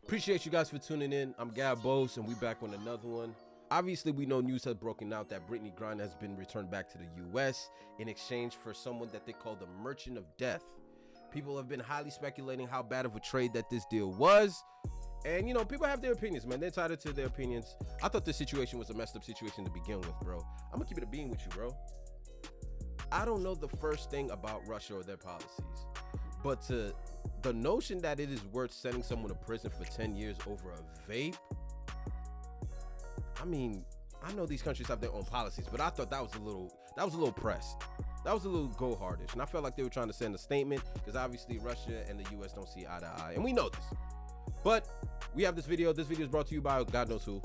Appreciate you guys for tuning in. I'm Gabos, and we back on another one. Obviously, we know news has broken out that Brittany Griner has been returned back to the U.S. in exchange for someone that they call the Merchant of Death. People have been highly speculating how bad of a trade that this deal was. And, you know, people have their opinions, man. They're entitled to their opinions. I thought this situation was a messed up situation to begin with, bro. I'm going to keep it a bean with you, bro. I don't know the first thing about Russia or their policies, but the notion that it is worth sending someone to prison for 10 years over a vape, I mean, I know these countries have their own policies, but I thought that was a little pressed. That was a little go hardish, and I felt like they were trying to send a statement because obviously Russia and the U.S. don't see eye to eye, and we know this. But we have this video. This video is brought to you by God knows who.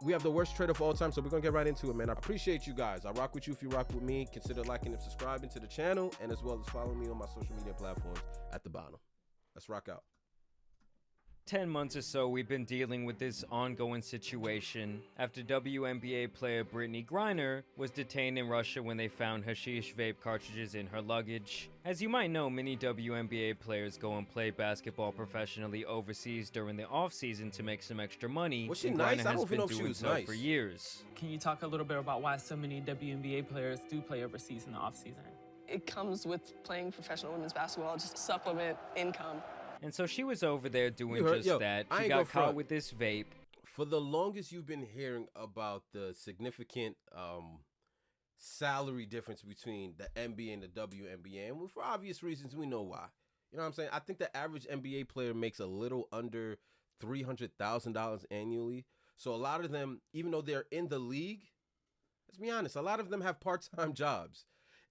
We have the worst trade of all time, so we're gonna get right into it, man. I appreciate you guys. I rock with you if you rock with me. Consider liking and subscribing to the channel, and as well as following me on my social media platforms at the bottom. Let's rock out. 10 months or so, we've been dealing with this ongoing situation after WNBA player Brittany Griner was detained in Russia when they found hashish vape cartridges in her luggage. As you might know, many WNBA players go and play basketball professionally overseas during the off-season to make some extra money. Was she nice? I don't even know if she was nice. For years. Can you talk a little bit about why so many WNBA players do play overseas in the off-season? It comes with playing professional women's basketball, just supplement income. And so she was over there doing just that. She got caught with this vape. For the longest, you've been hearing about the significant salary difference between the NBA and the WNBA. And for obvious reasons, we know why. You know what I'm saying? I think the average NBA player makes a little under $300,000 annually. So a lot of them, even though they're in the league, let's be honest, a lot of them have part-time jobs.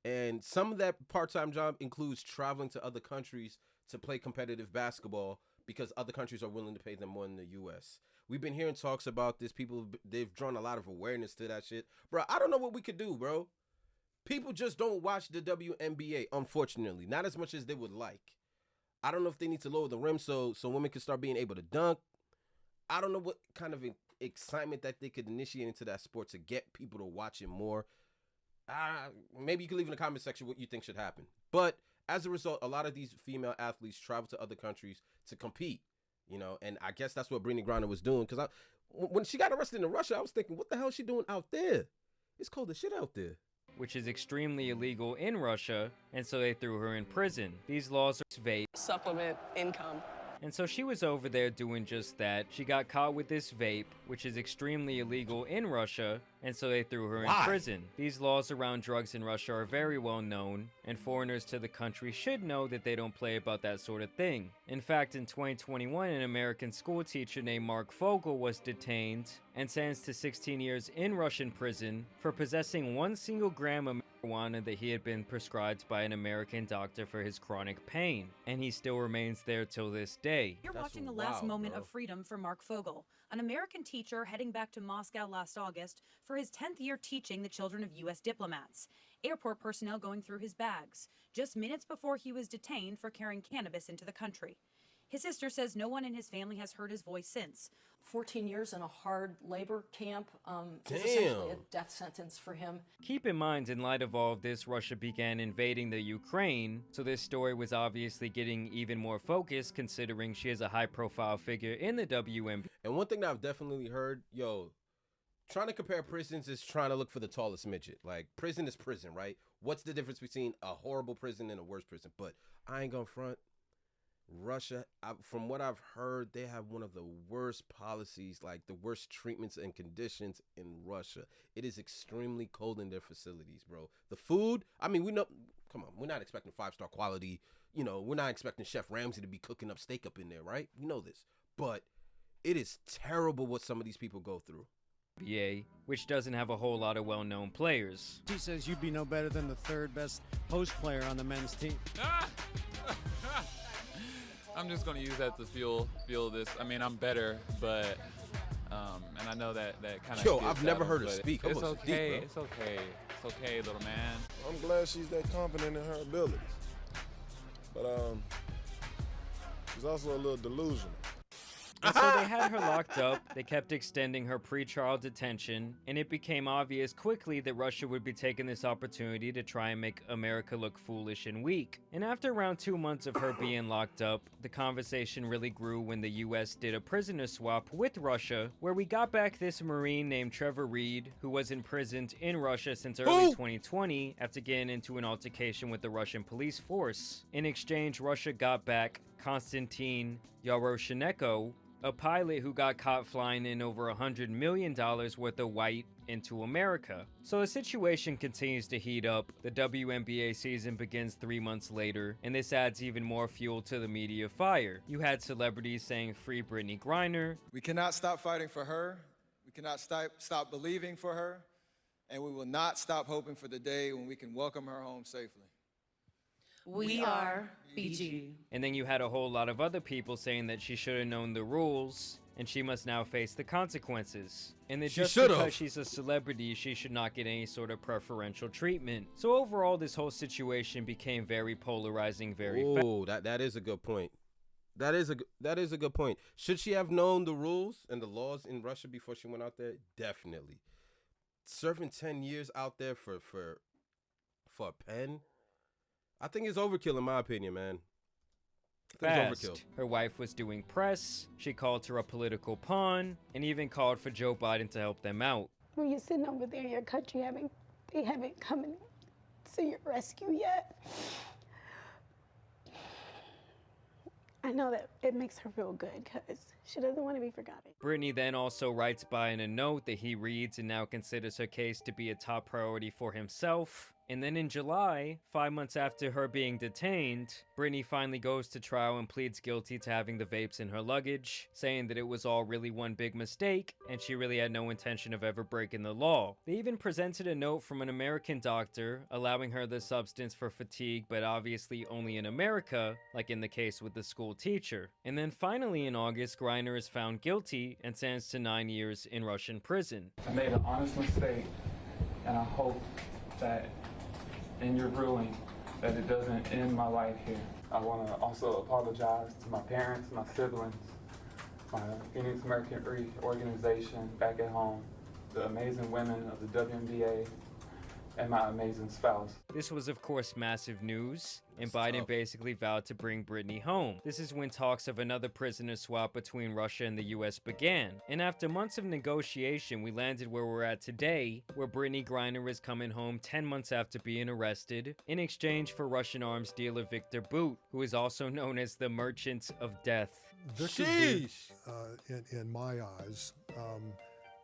And some of that part-time job includes traveling to other countries to play competitive basketball because other countries are willing to pay them more than the U.S. We've been hearing talks about this. They've drawn a lot of awareness to that shit. Bro, I don't know what we could do, bro. People just don't watch the WNBA, unfortunately. Not as much as they would like. I don't know if they need to lower the rim so women can start being able to dunk. I don't know what kind of excitement that they could initiate into that sport to get people to watch it more. Maybe you can leave in the comment section what you think should happen. But as a result, a lot of these female athletes travel to other countries to compete, you know, and I guess that's what Brittany Griner was doing. Because when she got arrested in Russia, I was thinking, what the hell is she doing out there? It's cold as shit out there. Which is extremely illegal in Russia, and so they threw her in prison. These laws are vape. Supplement income. And so she was over there doing just that. She got caught with this vape, which is extremely illegal in Russia, and so they threw her in prison. These laws around drugs in Russia are very well known, and foreigners to the country should know that they don't play about that sort of thing. In fact, in 2021, an American school teacher named Mark Fogel was detained and sentenced to 16 years in Russian prison for possessing 1 single gram of marijuana that he had been prescribed by an American doctor for his chronic pain, and he still remains there till this day. You're watching the last moment of freedom for Mark Fogel, an American teacher heading back to Moscow last August for his 10th year teaching the children of U.S. diplomats. Airport personnel going through his bags, just minutes before he was detained for carrying cannabis into the country. His sister says no one in his family has heard his voice since. 14 years in a hard labor camp is essentially a death sentence for him. Keep in mind, in light of all of this, Russia began invading the Ukraine, so this story was obviously getting even more focused considering she is a high-profile figure in the WNBA. And one thing that I've definitely heard, trying to compare prisons is trying to look for the tallest midget. Like, prison is prison, right? What's the difference between a horrible prison and a worse prison? But I ain't gonna front. Russia, from what I've heard, they have one of the worst policies, like the worst treatments and conditions in Russia. It is extremely cold in their facilities, bro. The food, I mean, we know, come on, we're not expecting 5-star quality. You know, we're not expecting Chef Ramsay to be cooking up steak up in there, right? We know this. But it is terrible what some of these people go through. Which doesn't have a whole lot of well-known players. She says you'd be no better than the 3rd best post player on the men's team. I'm just going to use that to fuel this. I mean, I'm better, but and I know that kind of. Yo, I've never heard her speak. It's okay. It's okay. It's okay, little man. I'm glad she's that confident in her abilities, but she's also a little delusional. And so they had her locked up, they kept extending her pretrial detention, and it became obvious quickly that Russia would be taking this opportunity to try and make America look foolish and weak. And after around 2 months of her being locked up, the conversation really grew when the US did a prisoner swap with Russia, where we got back this Marine named Trevor Reed, who was imprisoned in Russia since early 2020 after getting into an altercation with the Russian police force. In exchange, Russia got back Konstantin Yaroshenko, a pilot who got caught flying in over $100 million worth of white into America. So the situation continues to heat up. The WNBA season begins 3 months later, and this adds even more fuel to the media fire. You had celebrities saying free Brittany Griner. We cannot stop fighting for her. We cannot stop believing for her. And we will not stop hoping for the day when we can welcome her home safely. We are BG. And then you had a whole lot of other people saying that she should have known the rules, and she must now face the consequences. And that just because she's a celebrity, she should not get any sort of preferential treatment. So overall, this whole situation became very polarizing very fast. Oh, that is a good point. That is a good point. Should she have known the rules and the laws in Russia before she went out there? Definitely. Serving 10 years out there for a pen, I think it's overkill in my opinion, man. Fast. Her wife was doing press, she called her a political pawn, and even called for Joe Biden to help them out. When you're sitting over there in your country, they haven't come to your rescue yet. I know that it makes her feel good because she doesn't want to be forgotten. Brittany then also writes Biden a note that he reads and now considers her case to be a top priority for himself. And then in July, 5 months after her being detained, Brittany finally goes to trial and pleads guilty to having the vapes in her luggage, saying that it was all really one big mistake and she really had no intention of ever breaking the law. They even presented a note from an American doctor allowing her the substance for fatigue, but obviously only in America, like in the case with the school teacher. And then finally in August, Griner is found guilty and sentenced to 9 years in Russian prison. I made an honest mistake, and I hope that in your ruling that it doesn't end my life here. I want to also apologize to my parents, my siblings, my Phoenix Mercury organization back at home, the amazing women of the WNBA, and my amazing spouse. This was of course massive news, and Biden basically vowed to bring Brittany home. This is when talks of another prisoner swap between Russia and the US began. And after months of negotiation, we landed where we're at today, where Brittany Griner is coming home 10 months after being arrested, in exchange for Russian arms dealer Victor Bout, who is also known as the Merchant of Death. Victor Bout, in my eyes,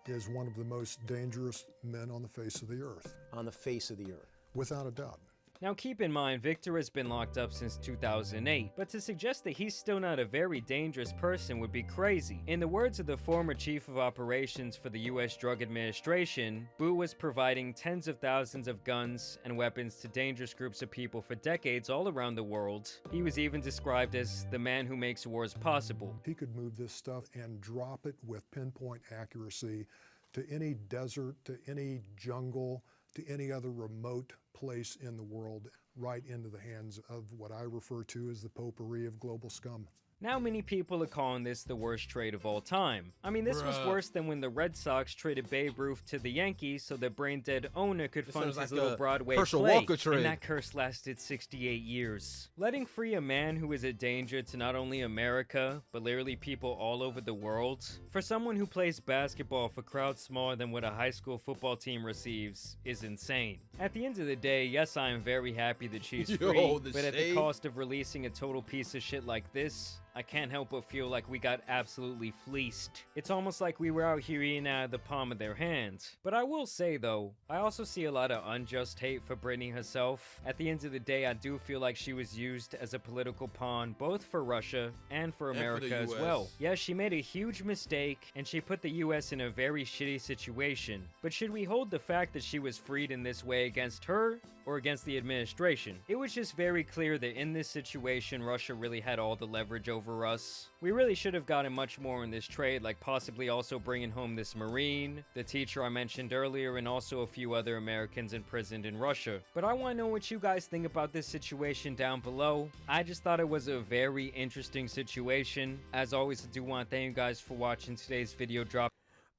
is one of the most dangerous men on the face of the earth. On the face of the earth. Without a doubt. Now keep in mind, Victor has been locked up since 2008, but to suggest that he's still not a very dangerous person would be crazy. In the words of the former chief of operations for the US Drug Administration, Bout was providing tens of thousands of guns and weapons to dangerous groups of people for decades all around the world. He was even described as the man who makes wars possible. He could move this stuff and drop it with pinpoint accuracy to any desert, to any jungle, to any other remote place in the world, right into the hands of what I refer to as the potpourri of global scum. Now many people are calling this the worst trade of all time. I mean, this was worse than when the Red Sox traded Babe Ruth to the Yankees so the brain-dead owner could fund his little Broadway play, and that curse lasted 68 years. Letting free a man who is a danger to not only America, but literally people all over the world, for someone who plays basketball for crowds smaller than what a high school football team receives, is insane. At the end of the day, yes, I am very happy that she's free, but at the cost of releasing a total piece of shit like this, I can't help but feel like we got absolutely fleeced. It's almost like we were out here eating out of the palm of their hands. But I will say though, I also see a lot of unjust hate for Brittany herself. At the end of the day, I do feel like she was used as a political pawn, both for Russia and for America as well. Yes, she made a huge mistake, and she put the US in a very shitty situation. But should we hold the fact that she was freed in this way against her, or against the administration? It was just very clear that in this situation, Russia really had all the leverage over over us. We really should have gotten much more in this trade, like possibly also bringing home this Marine, the teacher I mentioned earlier, and also a few other Americans imprisoned in Russia. But I want to know what you guys think about this situation down below. I just thought it was a very interesting situation. As always, I do want to thank you guys for watching today's video drop.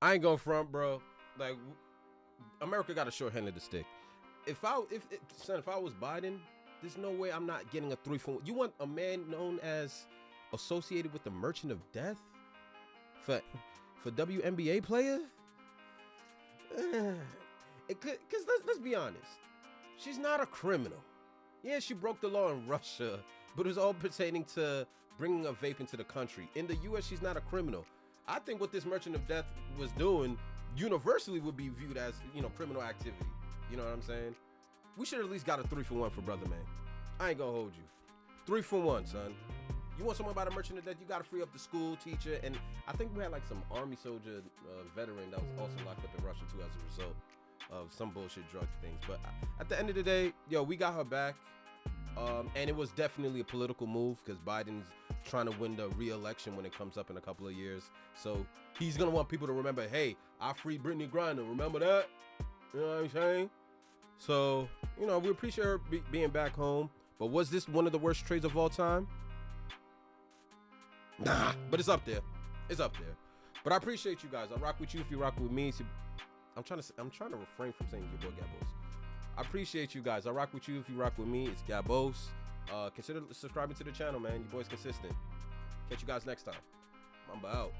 I ain't going front, bro. Like, America got a short hand of the stick. If I was Biden, there's no way I'm not getting a 3-for-1. You want a man known as associated with the Merchant of Death for WNBA player? Because let's be honest, she's not a criminal. Yeah, she broke the law in Russia, but it was all pertaining to bringing a vape into the country. In the U.S., she's not a criminal. I think what this Merchant of Death was doing universally would be viewed as, criminal activity. You know what I'm saying? We should at least got a 3-for-1 for brother, man. I ain't gonna hold you. 3-for-1, son. You want someone about a Merchant of Death, you gotta free up the school teacher. And I think we had like some army soldier veteran that was also locked up in Russia too as a result of some bullshit drug things. But at the end of the day, yo, we got her back. And it was definitely a political move because Biden's trying to win the re-election when it comes up in a couple of years. So he's gonna want people to remember, hey, I freed Brittany Griner. Remember that? You know what I'm saying? So, we appreciate her being back home. But was this one of the worst trades of all time? Nah, but it's up there. It's up there. But I appreciate you guys. I rock with you if you rock with me. I'm trying to refrain from saying your boy Gabos. I appreciate you guys. I rock with you if you rock with me. It's Gabos. Consider subscribing to the channel, man. Your boy's consistent. Catch you guys next time. Mamba out.